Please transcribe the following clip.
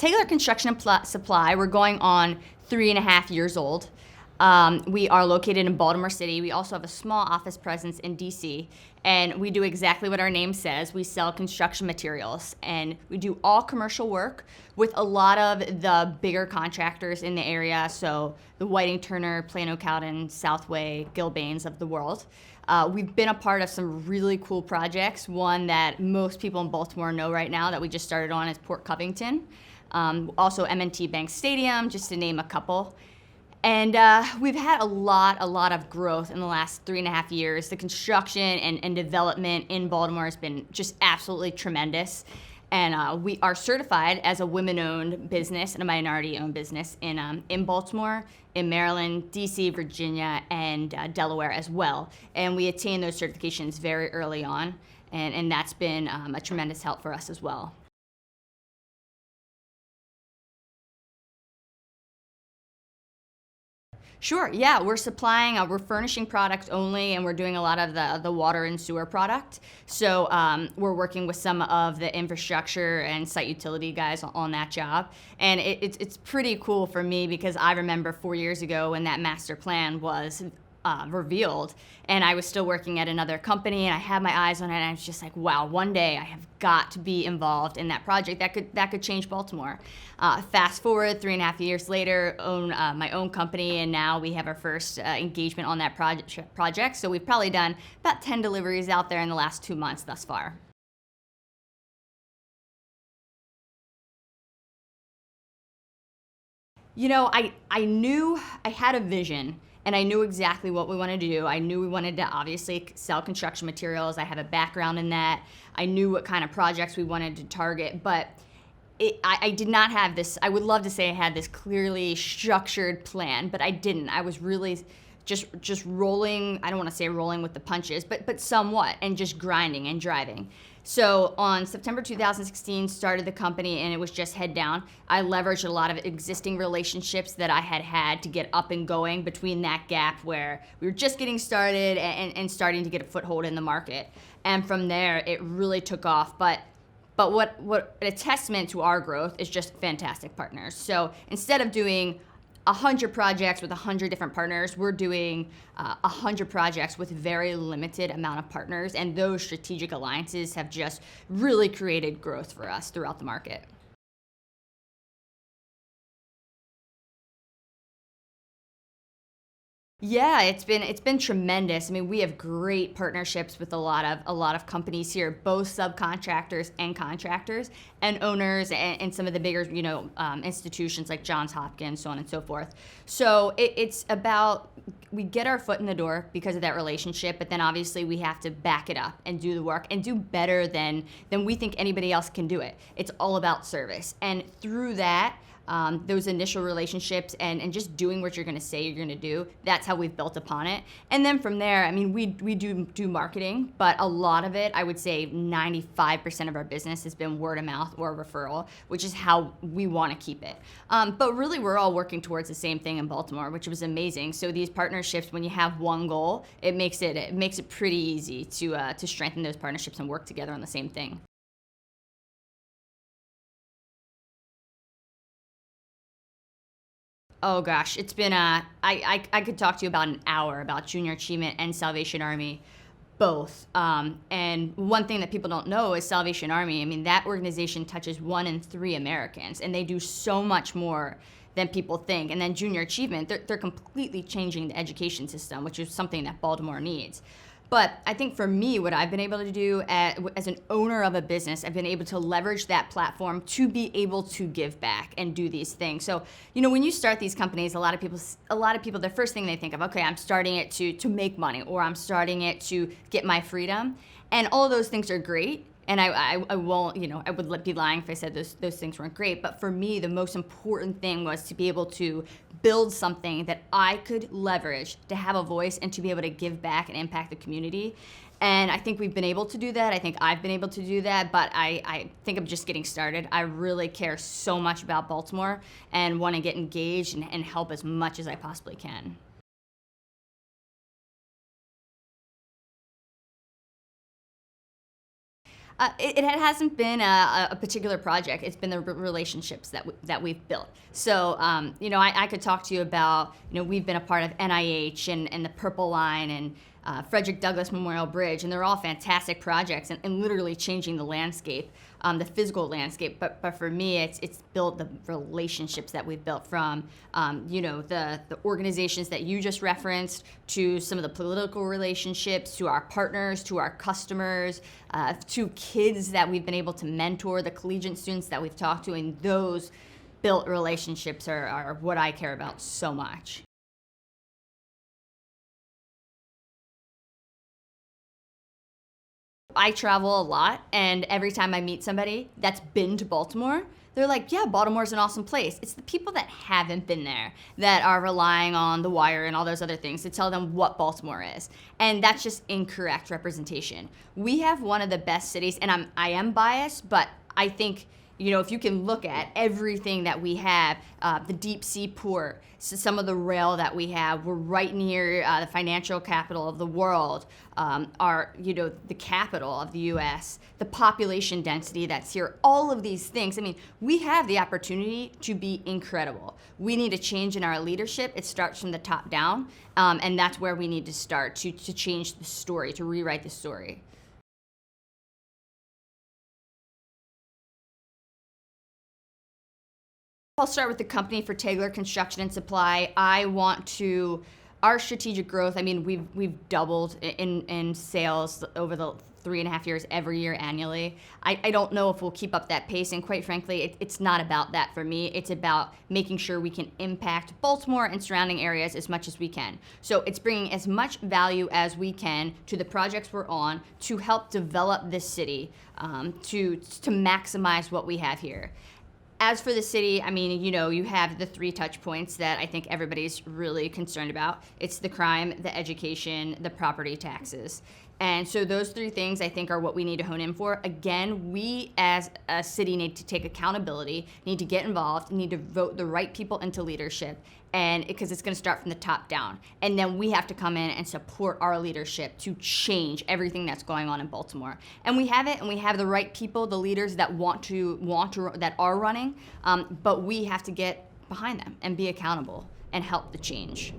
Tegeler Construction and Supply, we're going on 3.5 years old. We are located in Baltimore City. We also have a small office presence in DC, and we do exactly what our name says. We sell construction materials, and we do all commercial work with a lot of the bigger contractors in the area, so the Whiting Turner, Plano Cowden, Southway, Gilbanes of the world. We've been a part of some really cool projects. One that most people in Baltimore know right now that we just started on is Port Covington. Also M&T Bank Stadium, just to name a couple. And we've had a lot of growth in the last 3.5 years. The construction and development in Baltimore has been just absolutely tremendous. And we are certified as a women-owned business and a minority-owned business in Baltimore, in Maryland, DC, Virginia, and Delaware as well. And we attained those certifications very early on, and that's been a tremendous help for us as well. Sure, yeah, we're supplying, we're furnishing products only, and we're doing a lot of the water and sewer product. So we're working with some of the infrastructure and site utility guys on that job. And it's pretty cool for me because I remember 4 years ago when that master plan was revealed, and I was still working at another company, and I had my eyes on it, and I was just like, wow, one day I have got to be involved in that project that could change Baltimore. Fast forward 3.5 years later, own my own company, and now we have our first engagement on that project. So we've probably done about 10 deliveries out there in the last 2 months thus far. You know, I knew I had a vision, and I knew exactly what we wanted to do. I knew we wanted to obviously sell construction materials. I have a background in that. I knew what kind of projects we wanted to target, but I did not have this. I would love to say I had this clearly structured plan, but I didn't. I was really just rolling. I don't want to say rolling with the punches, but somewhat, and just grinding and driving. So on September 2016, started the company, and it was just head down. I leveraged a lot of existing relationships that I had to get up and going between that gap where we were just getting started and starting to get a foothold in the market. And from there, it really took off. But what a testament to our growth is just fantastic partners. So instead of doing 100 projects with 100 different partners, we're doing 100 projects with very limited amount of partners, and those strategic alliances have just really created growth for us throughout the market. Yeah, it's been tremendous. I mean, we have great partnerships with a lot of companies here, both subcontractors and contractors, and owners, and some of the bigger institutions like Johns Hopkins, so on and so forth. So it's about, we get our foot in the door because of that relationship, but then obviously we have to back it up and do the work and do better than we think anybody else can do it. It's all about service, and through that. Those initial relationships and just doing what you're going to say you're going to do, that's how we've built upon it. And then from there, I mean, we do marketing, but a lot of it, I would say 95% of our business has been word of mouth or referral, which is how we want to keep it. But really, we're all working towards the same thing in Baltimore, which was amazing. So these partnerships, when you have one goal, it makes it pretty easy to strengthen those partnerships and work together on the same thing. Oh gosh, it's been I could talk to you about an hour about Junior Achievement and Salvation Army, both. And one thing that people don't know is Salvation Army. I mean, that organization touches 1 in 3 Americans, and they do so much more than people think. And then Junior Achievement, they're completely changing the education system, which is something that Baltimore needs. But I think for me, what I've been able to do as an owner of a business, I've been able to leverage that platform to be able to give back and do these things. So, when you start these companies, a lot of people, the first thing they think of, okay, I'm starting it to make money, or I'm starting it to get my freedom. And all of those things are great. And I won't, I would be lying if I said those things weren't great. But for me, the most important thing was to be able to build something that I could leverage to have a voice and to be able to give back and impact the community. And I think we've been able to do that. I think I've been able to do that, but I think I'm just getting started. I really care so much about Baltimore and want to get engaged and help as much as I possibly can. It hasn't been a particular project. It's been the relationships that we've built. So, I could talk to you about, we've been a part of NIH and the Purple Line and Frederick Douglass Memorial Bridge, and they're all fantastic projects and literally changing the landscape, the physical landscape. But for me, it's built the relationships that we've built from, the organizations that you just referenced, to some of the political relationships, to our partners, to our customers, to kids that we've been able to mentor, the collegiate students that we've talked to, and those built relationships are what I care about so much. I travel a lot, and every time I meet somebody that's been to Baltimore, they're like, yeah, Baltimore's an awesome place. It's the people that haven't been there that are relying on The Wire and all those other things to tell them what Baltimore is. And that's just incorrect representation. We have one of the best cities, and I am biased, but I think, if you can look at everything that we have, the deep sea port, some of the rail that we have, we're right near the financial capital of the world, the capital of the U.S., the population density that's here, all of these things. I mean, we have the opportunity to be incredible. We need a change in our leadership. It starts from the top down, and that's where we need to start to change the story, to rewrite the story. I'll start with the company for Tegeler Construction and Supply. Our strategic growth, I mean, we've doubled in sales over the 3.5 years, every year annually. I don't know if we'll keep up that pace, and quite frankly, it's not about that for me. It's about making sure we can impact Baltimore and surrounding areas as much as we can. So it's bringing as much value as we can to the projects we're on to help develop this city, to maximize what we have here. As for the city, I mean, you have the 3 touch points that I think everybody's really concerned about. It's the crime, the education, the property taxes. And so those 3 things, I think, are what we need to hone in for. Again, we as a city need to take accountability, need to get involved, need to vote the right people into leadership, and because it's going to start from the top down. And then we have to come in and support our leadership to change everything that's going on in Baltimore. And we have it, and we have the right people, the leaders that that are running, but we have to get behind them and be accountable and help the change.